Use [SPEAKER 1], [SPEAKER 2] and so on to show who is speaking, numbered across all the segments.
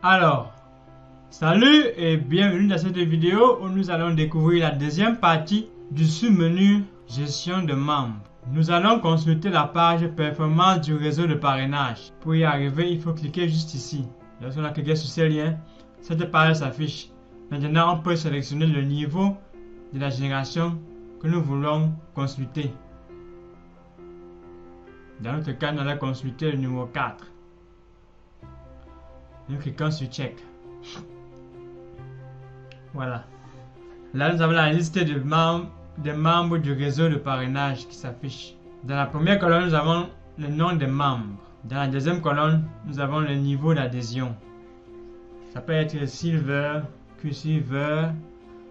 [SPEAKER 1] Alors, salut et bienvenue dans cette vidéo où nous allons découvrir la deuxième partie du sous-menu Gestion de membres. Nous allons consulter la page Performance du réseau de parrainage. Pour y arriver, il faut cliquer juste ici. Lorsqu'on a cliqué sur ce lien, cette page s'affiche. Maintenant, on peut sélectionner le niveau de la génération que nous voulons consulter. Dans notre cas, nous allons consulter le numéro 4. Nous cliquons sur Check. Voilà. Là, nous avons la liste des membres du réseau de parrainage qui s'affiche. Dans la première colonne, nous avons le nom des membres. Dans la deuxième colonne, nous avons le niveau d'adhésion. Ça peut être Silver, Q-Silver,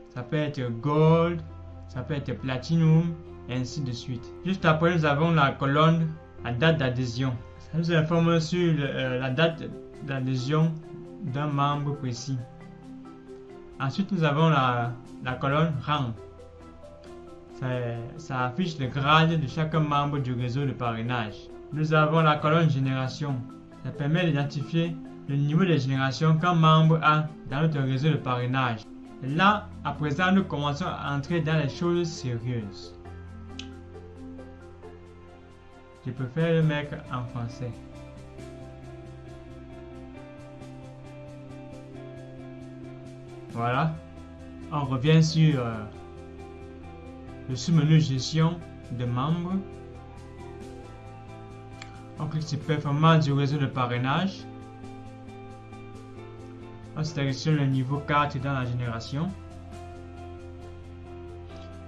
[SPEAKER 1] ça peut être Gold, ça peut être Platinum, et ainsi de suite. Juste après, nous avons la colonne la date d'adhésion. Ça nous informe sur la date d'adhésion d'un membre précis. Ensuite, nous avons la colonne rang. Ça affiche le grade de chaque membre du réseau de parrainage. Nous avons la colonne génération. Ça permet d'identifier le niveau de génération qu'un membre a dans notre réseau de parrainage. Et là, à présent, nous commençons à entrer dans les choses sérieuses. Je préfère le mettre en français. Voilà. On revient sur le sous-menu gestion de membres. On clique sur performance du réseau de parrainage. On sélectionne le niveau 4 dans la génération.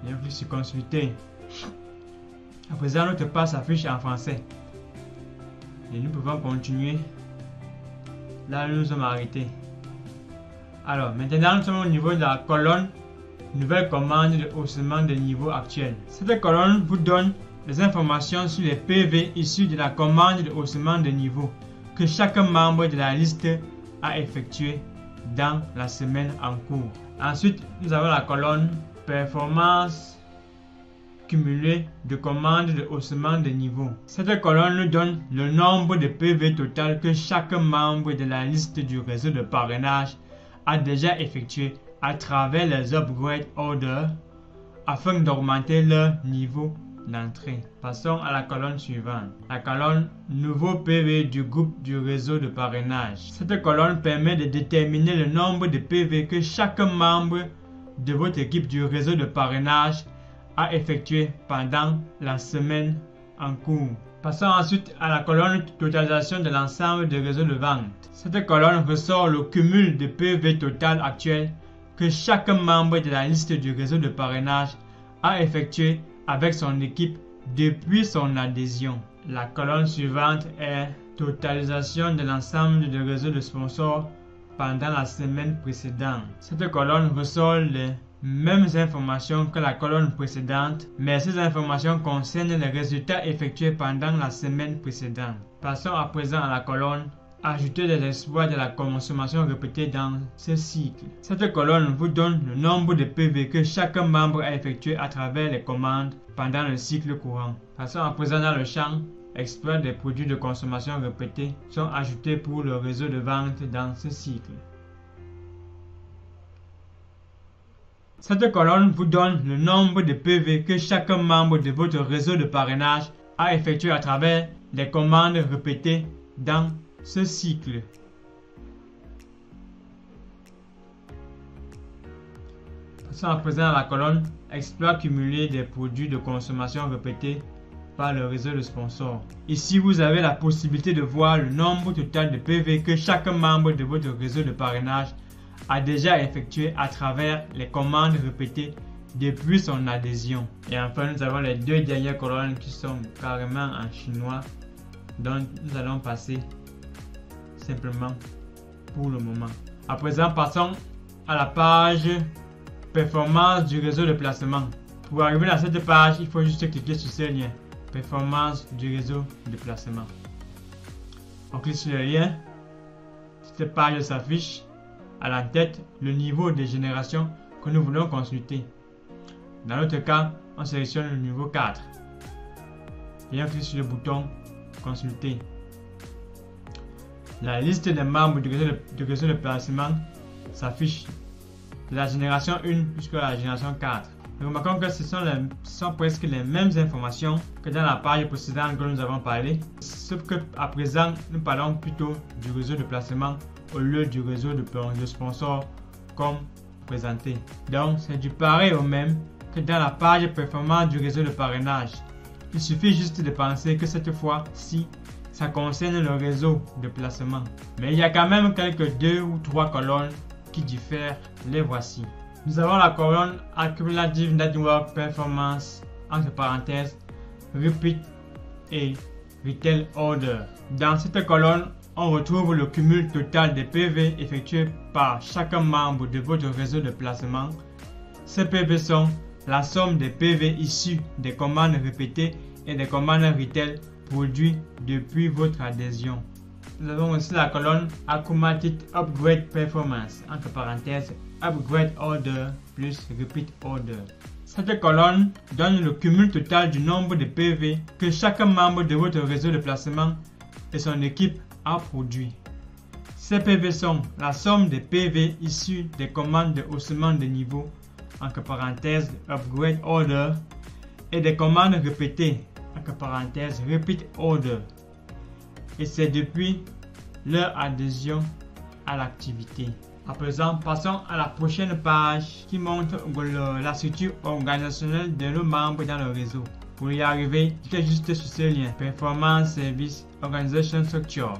[SPEAKER 1] Et on clique sur consulter. À présent, notre page s'affiche en français. Et nous pouvons continuer. Là, nous sommes arrêtés. Alors, maintenant, nous sommes au niveau de la colonne Nouvelle commande de haussement de niveau actuel. Cette colonne vous donne les informations sur les PV issus de la commande de haussement de niveau que chaque membre de la liste a effectué dans la semaine en cours. Ensuite, nous avons la colonne Performance cumulée de commandes de haussement de niveau. Cette colonne nous donne le nombre de PV total que chaque membre de la liste du réseau de parrainage a déjà effectué à travers les upgrade orders afin d'augmenter leur niveau d'entrée. Passons à la colonne suivante. La colonne Nouveau PV du groupe du réseau de parrainage. Cette colonne permet de déterminer le nombre de PV que chaque membre de votre équipe du réseau de parrainage a effectué pendant la semaine en cours. Passons ensuite à la colonne totalisation de l'ensemble des réseaux de vente. Cette colonne ressort le cumul de PV total actuel que chaque membre de la liste du réseau de parrainage a effectué avec son équipe depuis son adhésion. La colonne suivante est totalisation de l'ensemble des réseaux de sponsors pendant la semaine précédente. Cette colonne ressort les mêmes informations que la colonne précédente, mais ces informations concernent les résultats effectués pendant la semaine précédente. Passons à présent à la colonne Ajouter des exploits de la consommation répétée dans ce cycle. Cette colonne vous donne le nombre de PV que chaque membre a effectué à travers les commandes pendant le cycle courant. Passons à présent dans le champ Exploits des produits de consommation répétés sont ajoutés pour le réseau de vente dans ce cycle. Cette colonne vous donne le nombre de PV que chaque membre de votre réseau de parrainage a effectué à travers les commandes répétées dans ce cycle. Passons à présent à la colonne Exploit cumulé des produits de consommation répétés par le réseau de sponsors. Ici, vous avez la possibilité de voir le nombre total de PV que chaque membre de votre réseau de parrainage a déjà effectué à travers les commandes répétées depuis son adhésion. Et enfin, nous avons les deux dernières colonnes qui sont carrément en chinois, donc nous allons passer simplement pour le moment. À présent, passons à la page Performance du réseau de placement. Pour arriver à cette page, il faut juste cliquer sur ce lien. Performance du réseau de placement. On clique sur le lien. Cette page s'affiche. À la tête, le niveau de génération que nous voulons consulter. Dans notre cas, on sélectionne le niveau 4. Et on clique sur le bouton Consulter. La liste des membres du réseau de placement s'affiche de la génération 1 jusqu'à la génération 4. Nous remarquons que ce sont presque les mêmes informations que dans la page précédente que nous avons parlé, sauf que à présent nous parlons plutôt du réseau de placement au lieu du réseau de sponsors comme présenté. Donc c'est du pareil au même que dans la page performance du réseau de parrainage. Il suffit juste de penser que cette fois-ci ça concerne le réseau de placement. Mais il y a quand même quelques 2 ou 3 colonnes qui diffèrent. Les voici. Nous avons la colonne Accumulative Network Performance, entre parenthèses, Repeat et Retail Order. Dans cette colonne, on retrouve le cumul total des PV effectués par chaque membre de votre réseau de placement. Ces PV sont la somme des PV issus des commandes répétées et des commandes retail produites depuis votre adhésion. Nous avons aussi la colonne Accumulated Upgrade Performance, entre parenthèses, Upgrade Order plus Repeat Order. Cette colonne donne le cumul total du nombre de PV que chaque membre de votre réseau de placement et son équipe a produit. Ces PV sont la somme des PV issus des commandes de haussement de niveau, entre parenthèses, Upgrade Order, et des commandes répétées, entre parenthèses, Repeat Order. Et c'est depuis leur adhésion à l'activité. À présent, passons à la prochaine page qui montre la structure organisationnelle de nos membres dans le réseau. Pour y arriver, cliquez juste sur ce lien, Performance Service Organization Structure.